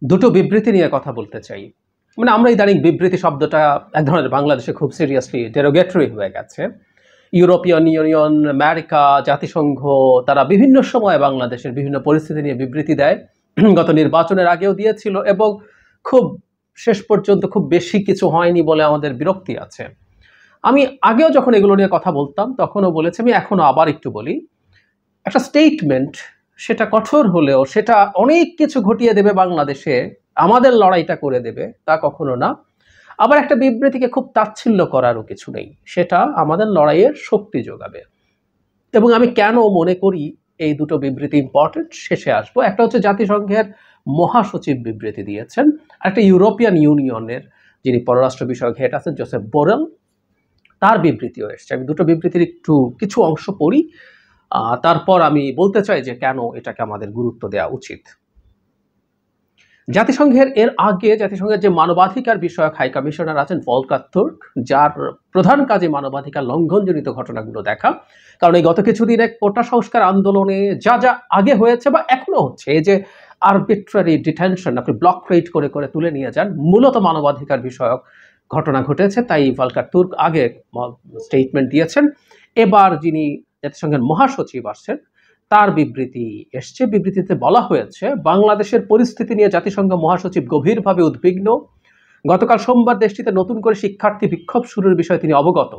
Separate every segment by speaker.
Speaker 1: দুটো বিবৃতি নিয়ে কথা বলতে চাই। মানে আমরা ইদানিং বিবৃতি শব্দটা এক ধরনের বাংলাদেশে খুব সিরিয়াসলি ডেরোগেটরি হয়ে গেছে। ইউরোপিয়ান ইউনিয়ন, আমেরিকা, জাতিসংঘ তারা বিভিন্ন সময় বাংলাদেশের বিভিন্ন পরিস্থিতি নিয়ে বিবৃতি দেয়। গত নির্বাচনের আগেও দিয়েছিল এবং খুব শেষ পর্যন্ত খুব বেশি কিছু হয়নি বলে আমাদের বিরক্তি আছে। আমি আগেও যখন এগুলো নিয়ে কথা বলতাম তখনও বলেছি, আমি এখনো আবার একটু বলি, একটা স্টেটমেন্ট সেটা কঠোর হলেও সেটা অনেক কিছু ঘটিয়ে দেবে বাংলাদেশে, আমাদের লড়াইটা করে দেবে তা কখনো না। আবার একটা বিবৃতিকে খুব তাচ্ছিল্য করারও কিছু নেই, সেটা আমাদের লড়াইয়ের শক্তি যোগাবে। এবং আমি কেন মনে করি এই দুটো বিবৃতি ইম্পর্টেন্ট শেষে আসবো। একটা হচ্ছে জাতিসংঘের মহাসচিব বিবৃতি দিয়েছেন, আর একটা ইউরোপিয়ান ইউনিয়নের যিনি পররাষ্ট্র বিষয়ক হেড আছেন জোসেফ বোরেল, তার বিবৃতিও এসছে। আমি দুটো বিবৃতির একটু কিছু অংশ পড়ি, তারপর আমি বলতে চাই যে কেন এটাকে আমাদের গুরুত্ব দেওয়া উচিত। জাতিসংঘের এর আগে জাতিসংঘের যে মানবাধিকার বিষয়ক হাই কমিশনার আছেন ভলকার তুর্ক, যার প্রধান কাজে মানবাধিকার লঙ্ঘনজনিত ঘটনাগুলো দেখা। কারণ এই গত কিছুদিন এক কোটা সংস্কার আন্দোলনে যা যা আগে হয়েছে বা এখনো হচ্ছে, এই যে আরবিট্রারি ডিটেনশন, আপনি ব্লক রেট করে করে তুলে নিয়ে যান, মূলত মানবাধিকার বিষয়ক ঘটনা ঘটেছে। তাই ভলকার তুর্ক আগে স্টেটমেন্ট দিয়েছেন। এবার যিনি জাতিসংঘের মহাসচিব আসছেন তার বিবৃতি এসছে। বিবৃতিতে বলা হয়েছে, বাংলাদেশের পরিস্থিতি নিয়ে জাতিসংঘ মহাসচিব গভীরভাবে উদ্বিগ্ন। গতকাল সোমবার দেশটিতে নতুন করে শিক্ষার্থী বিক্ষোভ শুরুর বিষয়ে তিনি অবগত।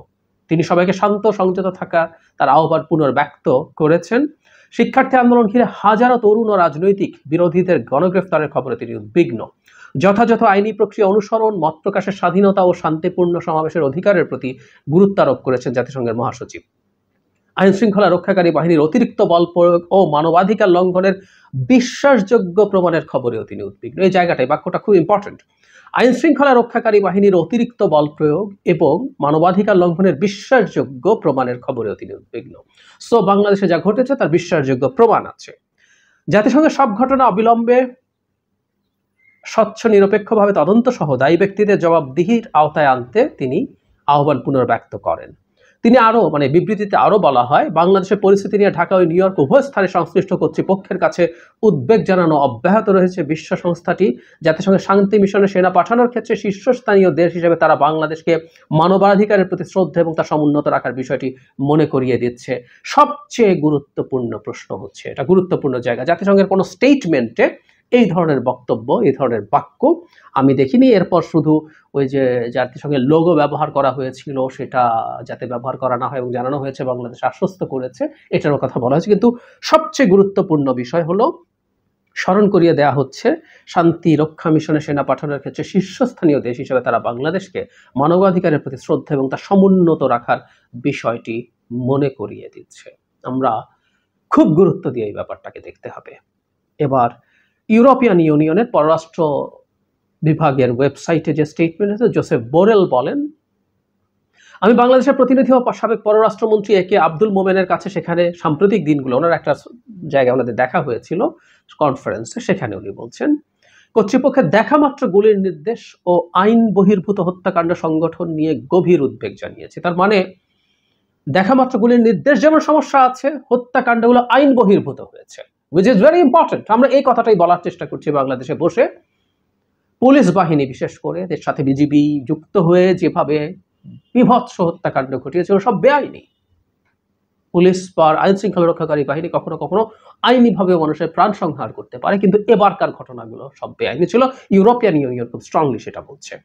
Speaker 1: তিনি সবাইকে শান্ত সংযত থাকার তার আহ্বান পুনর্ব্যক্ত করেছেন। শিক্ষার্থী আন্দোলন ঘিরে হাজারো তরুণ ও রাজনৈতিক বিরোধীদের গণগ্রেফতারের খবরে তিনি উদ্বিগ্ন। যথাযথ আইনি প্রক্রিয়া অনুসরণ, মত প্রকাশের স্বাধীনতা ও শান্তিপূর্ণ সমাবেশের অধিকারের প্রতি গুরুত্ব আরোপ করেছেন জাতিসংঘের মহাসচিব। আইন শৃঙ্খলা রক্ষাকারী বাহিনীর অতিরিক্ত বল প্রয়োগ ও মানবাধিকার লঙ্ঘনের বিশ্বাসযোগ্য প্রমাণের খবরেও তিনি উদ্বিগ্ন। এই জায়গাটাই, বাক্যটা খুব ইম্পর্টেন্ট। আইন শৃঙ্খলা রক্ষাকারী বাহিনীর অতিরিক্ত বল প্রয়োগ এবং মানবাধিকার লঙ্ঘনের বিশ্বাসযোগ্য প্রমাণের খবরেও তিনি উদ্বিগ্ন। সো বাংলাদেশে যা ঘটেছে তার বিশ্বাসযোগ্য প্রমাণ আছে। জাতিসংঘের সব ঘটনা অবিলম্বে স্বচ্ছ নিরপেক্ষভাবে তদন্ত সহ দায়ী ব্যক্তিদের জবাবদিহির আওতায় আনতে তিনি আহ্বান পুনর্ব্যক্ত করেন। তিনি আরও বিবৃতিতে আরও বলা হয়, বাংলাদেশের পরিস্থিতি নিয়ে ঢাকা ও নিউ ইয়র্ক উভয় স্থানে সংশ্লিষ্ট কর্তৃপক্ষের কাছে উদ্বেগ জানানো অব্যাহত রয়েছে। বিশ্ব সংস্থাটি জাতিসংঘের শান্তি মিশনে সেনা পাঠানোর ক্ষেত্রে শীর্ষস্থানীয় দেশ হিসেবে তারা বাংলাদেশকে মানবাধিকারের প্রতি শ্রদ্ধা এবং তা সমুন্নত রাখার বিষয়টি মনে করিয়ে দিচ্ছে। সবচেয়ে গুরুত্বপূর্ণ প্রশ্ন হচ্ছে, এটা গুরুত্বপূর্ণ জায়গা, জাতিসংঘের কোনো স্টেটমেন্টে এই ধরনের বক্তব্য, এই ধরনের বাক্য আমি দেখিনি। এরপর শুধু ওই যে জাতিসংঘের লোগো ব্যবহার করা হয়েছিল সেটা যাতে ব্যবহার করা না হয় এবং জানানো হয়েছে, বাংলাদেশ আশ্বস্ত করেছে, এটারও কথা বলা হয়েছে। কিন্তু সবচেয়ে গুরুত্বপূর্ণ বিষয় হলো, স্মরণ করিয়ে দেওয়া হচ্ছে, শান্তি রক্ষা মিশনে সেনা পাঠানোর ক্ষেত্রে শীর্ষস্থানীয় দেশ হিসেবে তারা বাংলাদেশকে মানবাধিকারের প্রতি শ্রদ্ধা এবং তা সমুন্নত রাখার বিষয়টি মনে করিয়ে দিচ্ছে। আমরা খুব গুরুত্ব দিয়ে এই ব্যাপারটাকে দেখতে হবে। এবার ইউরোপিয়ান ইউনিয়নের পররাষ্ট্র বিভাগের ওয়েবসাইটে যে স্টেটমেন্ট আছে, জোসেফ বোরেল বলেন, আমি বাংলাদেশের প্রতিনিধি ও সাবেক পররাষ্ট্রমন্ত্রী একে আব্দুল মোমেনের কাছে সেখানে সাম্প্রতিক দিনগুলো ওনার একটা জায়গায় ওনাদের দেখা হয়েছিল কনফারেন্সে, সেখানে উনি বলছেন, কর্তৃপক্ষের দেখা মাত্র গুলির নির্দেশ ও আইন বহির্ভূত হত্যাকাণ্ড সংগঠন নিয়ে গভীর উদ্বেগ জানিয়েছে। তার মানে দেখা মাত্র গুলির নির্দেশ যেমন সমস্যা আছে, হত্যাকাণ্ডগুলো আইন বহির্ভূত হয়েছে, which is very important। আমরা এই কথাটাই বলার চেষ্টা করছি বাংলাদেশে বসে। পুলিশ বাহিনী বিশেষ করে এর সাথে বিজিবি যুক্ত হয়ে যেভাবে বিভৎস হত্যাকাণ্ড ঘটিয়েছিল সব বেআইনি। পুলিশ বা আইন শৃঙ্খলা রক্ষাকারী বাহিনী কখনো কখনো আইনিভাবে মানুষের প্রাণ সংহার করতে পারে, কিন্তু এবারকার ঘটনাগুলো সব বেআইনি ছিল। ইউরোপিয়ান ইউনিয়ন খুব স্ট্রংলি সেটা বলছে।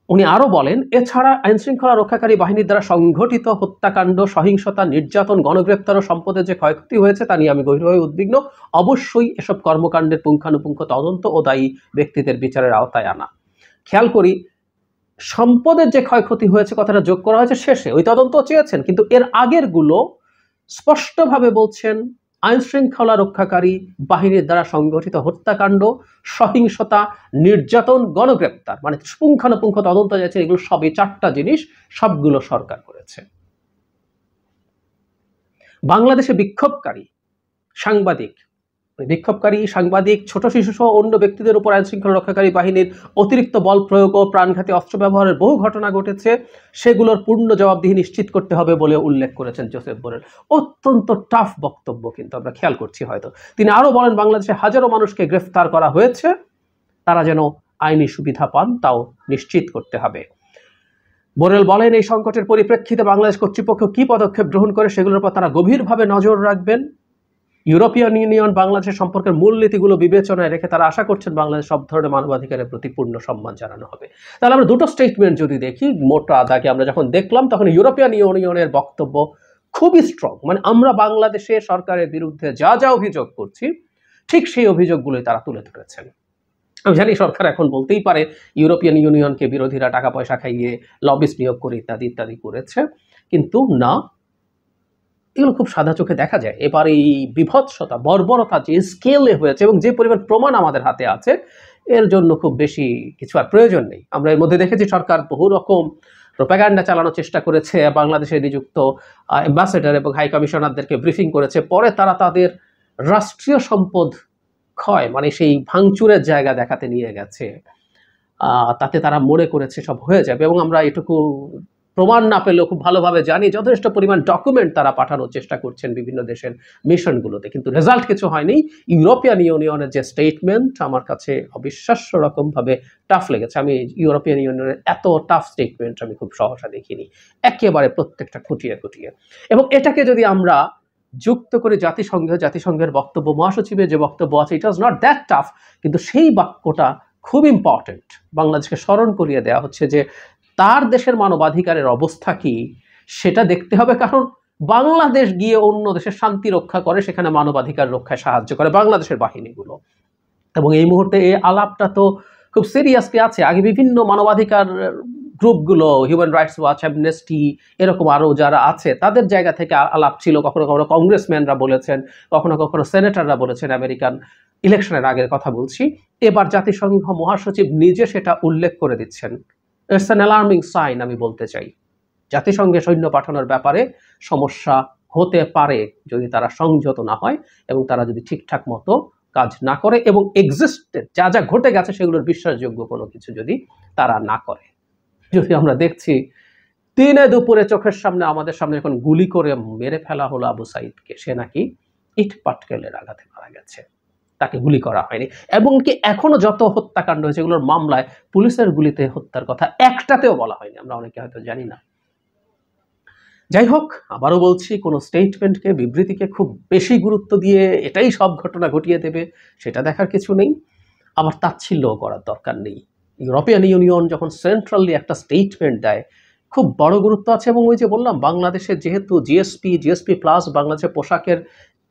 Speaker 1: উনি আরো বলেন, এছাড়া আইন শৃঙ্খলা রক্ষাকারী বাহিনীর দ্বারা সংঘটিত হত্যাকাণ্ড, সহিংসতা, নির্যাতন, গণগ্রেপ্তার ও সম্পদের যে ক্ষয়ক্ষতি হয়েছে তা নিয়ে আমি গভীরভাবে উদ্বিগ্ন। অবশ্যই এসব কর্মকাণ্ডের পুঙ্খানুপুঙ্খ তদন্ত ও দায়ী ব্যক্তিদের বিচারের আওতায় আনা। খেয়াল করি, সম্পদের যে ক্ষয়ক্ষতি হয়েছে কথাটা যোগ করা হয়েছে শেষে, ওই তদন্ত চেয়েছেন, কিন্তু এর আগের গুলো স্পষ্টভাবে বলছেন আইন শৃঙ্খলা রক্ষাকারী বাহিনীর দ্বারা সংগঠিত হত্যাকাণ্ড, সহিংসতা, নির্যাতন, গণগ্রেপ্তার, পুঙ্খানুপুঙ্খ তদন্ত যাচ্ছে, এগুলো সবই চারটা জিনিস, সবগুলো সরকার করেছে। বাংলাদেশে বিক্ষোভকারী, সাংবাদিক, বিক্ষোভকারী, সাংবাদিক, ছোট শিশু সহ অন্য ব্যক্তিদের উপর আইনশৃঙ্খলা রক্ষাকারী বাহিনীর অতিরিক্ত বল প্রয়োগ ও প্রাণঘাতী অস্ত্র ব্যবহারের বহু ঘটনা ঘটেছে, সেগুলোর পূর্ণ জবাবদিহি নিশ্চিত করতে হবে বলে উল্লেখ করেছেন জোসেফ বোরেল। অত্যন্ত টাফ বক্তব্য, কিন্তু আমরা খেয়াল করছি হয়তো। তিনি আরো বলেন, বাংলাদেশে হাজারো মানুষকে গ্রেফতার করা হয়েছে, তারা যেন আইনি সুবিধা পান তাও নিশ্চিত করতে হবে। বোরেল বলেন, এই সংকটের পরিপ্রেক্ষিতে বাংলাদেশ কর্তৃপক্ষ কি পদক্ষেপ গ্রহণ করে সেগুলোর উপর তারা গভীরভাবে নজর রাখবেন। ইউরোপিয়ান ইউনিয়ন বাংলাদেশের সম্পর্কের মূলনীতিগুলো বিবেচনায় রেখে তারা আশা করছেন বাংলাদেশ সব ধরনের মানবাধিকারের প্রতি পূর্ণ সম্মান জানানো হবে। তাহলে আমরা দুটো স্টেটমেন্ট যদি দেখি, মোটা দাগে আমরা যখন দেখলাম তখন ইউরোপিয়ান ইউনিয়নের বক্তব্য খুবই স্ট্রং। মানে আমরা বাংলাদেশের সরকারের বিরুদ্ধে যা যা অভিযোগ করছি ঠিক সেই অভিযোগগুলোই তারা তুলে ধরেছেন। আমি জানি সরকার এখন বলতেই পারে ইউরোপিয়ান ইউনিয়নকে বিরোধীরা টাকা পয়সা খাইয়ে লবিস্ট নিয়োগ করে ইত্যাদি ইত্যাদি করেছে, কিন্তু না, এগুলো খুব সাদা চোখে দেখা যায়। এবার এই বিভৎসতা, বর্বরতা যে স্কেলে হয়েছে এবং যে পরিমাণ প্রমাণ আমাদের হাতে আছে, এর জন্য খুব বেশি কিছু আর প্রয়োজন নেই। আমরা এর মধ্যে দেখেছি সরকার বহু রকম প্রোপাগান্ডা চালানোর চেষ্টা করেছে, বাংলাদেশে নিযুক্ত অ্যাম্বাসেডর এবং হাই কমিশনারদেরকে ব্রিফিং করেছে, পরে তারা তাদের রাষ্ট্রীয় সম্পদ ক্ষয়, মানে সেই ভাঙচুরের জায়গা দেখাতে নিয়ে গেছে। তাতে তারা মনে করেছে সব হয়ে যাবে, এবং আমরা এটুকু প্রমাণ না পেলেও খুব ভালোভাবে জানি যথেষ্ট পরিমাণ ডকুমেন্ট তারা পাঠানোর চেষ্টা করছেন বিভিন্ন দেশের মিশনগুলোতে, কিন্তু রেজাল্ট কিছু হয়নি। ইউরোপিয়ান ইউনিয়নের যে স্টেটমেন্ট আমার কাছে অবিশ্বাস্য রকমভাবে টাফ লেগেছে। আমি ইউরোপিয়ান ইউনিয়নের এত টাফ স্টেটমেন্ট আমি খুব সহসা দেখিনি, একেবারে প্রত্যেকটা খুঁটিয়ে খুঁটিয়ে। এবং এটাকে যদি আমরা যুক্ত করে জাতিসংঘের বক্তব্য, মহাসচিবের যে বক্তব্য আছে, ইট ওয়াজ নট দ্যাট টাফ, কিন্তু সেই বাক্যটা খুব ইম্পর্টেন্ট। বাংলাদেশকে স্মরণ করিয়ে দেওয়া হচ্ছে যে তার দেশের মানবাধিকারের অবস্থা কি সেটা দেখতে হবে, কারণ বাংলাদেশ গিয়ে অন্য দেশের শান্তি রক্ষা করে, সেখানে মানবাধিকার রক্ষায় সাহায্য করে বাংলাদেশের বাহিনীগুলো। এবং এই মুহূর্তে এই আলাপটা তো খুব সিরিয়াসলি আছে। আগে বিভিন্ন মানবাধিকার গ্রুপগুলো, হিউম্যান রাইটস ওয়াচ, অ্যামনেস্টি, এরকম আরও যারা আছে তাদের জায়গা থেকে আলাপ ছিল। কখনো কখনো কংগ্রেসম্যানরা বলেছেন, কখনো কখনো সেনেটররা বলেছেন, আমেরিকান ইলেকশনের আগের কথা বলছি। এবার জাতিসংঘ মহাসচিব নিজে সেটা উল্লেখ করে দিচ্ছেন। It's an alarming sign. আমি বলতে চাই জাতিসংঘে সৈন্য পাঠানোর ব্যাপারে সমস্যা হতে পারে যদি তারা সংযত না হয় এবং তারা যদি ঠিকঠাক মতো কাজ না করে, এবং এক্সিস্টেড যা যা ঘটে গেছে সেগুলোর বিশ্বাসযোগ্য কোনো কিছু যদি তারা না করে। যদি আমরা দেখছি দিনে দুপুরে চোখের সামনে আমাদের সামনে এখন গুলি করে মেরে ফেলা হলো আবু সাইদকে, সে নাকি ইট পাটকেলের আঘাতে মারা গেছে, তাকে গুলি করা হয়নি। এবং কি এখনো যত হত্যাকাণ্ড হয়েছে এগুলোর মামলায় পুলিশের গুলিতে হত্যার কথা একটাতেও বলা হয়নি, আমরা অনেকে হয়তো জানি না। যাই হোক, আবারও বলছি, কোনো স্টেটমেন্টকে, বিবৃতিকে খুব বেশি গুরুত্ব দিয়ে এটাই সব ঘটনা ঘটিয়ে দেবে সেটা দেখার কিছু নেই, আবার তাচ্ছিল্য করার দরকার নেই। ইউরোপিয়ান ইউনিয়ন যখন সেন্ট্রালি একটা স্টেটমেন্ট দেয় খুব বড় গুরুত্ব আছে। এবং ওই যে বললাম, বাংলাদেশের যেহেতু জিএসপি প্লাস বাংলাদেশের পোশাকের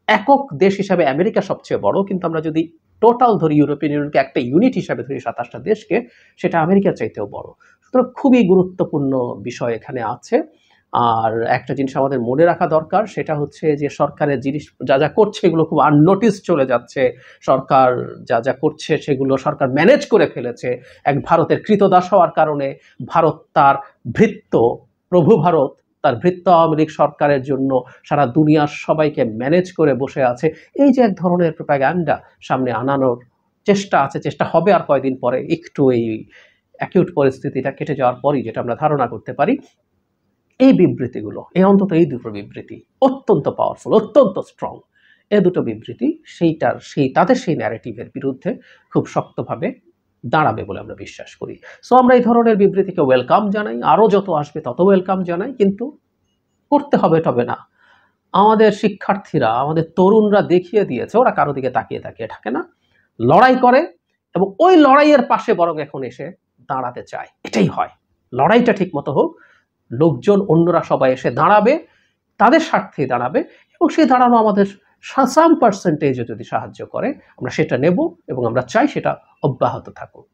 Speaker 1: একক দেশ হিসাবে আমেরিকা সবচেয়ে বড়, কিন্তু আমরা যদি টোটাল ধরি ইউরোপিয়ান ইউনিয়নকে একটা ইউনিট হিসাবে ধরি 27টা দেশকে, সেটা আমেরিকার চাইতেও বড়। সুতরাং খুবই গুরুত্বপূর্ণ বিষয় এখানে আছে। আর একটা জিনিস আমাদের মনে রাখা দরকার, সেটা হচ্ছে যে সরকারের জিনিস যা যা করছে এগুলো খুব আননোটিস চলে যাচ্ছে। সরকার যা যা করছে সেগুলো সরকার ম্যানেজ করে ফেলেছে। এক ভারতের কৃতদাস হওয়ার কারণে ভারত তার ভৃত্য, প্রভু ভারত তার ভৃত্য আওয়ামী লীগ সরকারের জন্য সারা দুনিয়ার সবাইকে ম্যানেজ করে বসে আছে। এই যে এক ধরনের প্রোপাগান্ডা সামনে আনানোর চেষ্টা আছে, চেষ্টা হবে আর কয়েকদিন পরে, একটু এই অ্যাকিউট পরিস্থিতিটা কেটে যাওয়ার পরই, যেটা আমরা ধারণা করতে পারি। এই বিবৃতিগুলো, অন্তত এই দুটো বিবৃতি অত্যন্ত পাওয়ারফুল, অত্যন্ত স্ট্রং। এই দুটো বিবৃতি তাদের সেই ন্যারেটিভের বিরুদ্ধে খুব শক্তভাবে দাঁড়াবে বলে আমরা বিশ্বাস করি। সো আমরা এই ধরনের বিবৃতিকে ওয়েলকাম জানাই, আরও যত আসবে তত ওয়েলকাম জানাই, কিন্তু করতে হবে তবে না। আমাদের শিক্ষার্থীরা, আমাদের তরুণরা দেখিয়ে দিয়েছে ওরা কারো দিকে তাকিয়ে তাকিয়ে থাকে না, লড়াই করে, এবং ওই লড়াইয়ের পাশে বরং এখন এসে দাঁড়াতে চায়। এটাই হয়, লড়াইটা ঠিক মতো হোক, লোকজন অন্যরা সবাই এসে দাঁড়াবে, তাদের স্বার্থে দাঁড়াবে, এবং সেই দাঁড়ানো আমাদের সাম পার্সেন্টেজে যদি সাহায্য করে আমরা সেটা নেব, এবং আমরা চাই সেটা অব্যাহত থাকুক।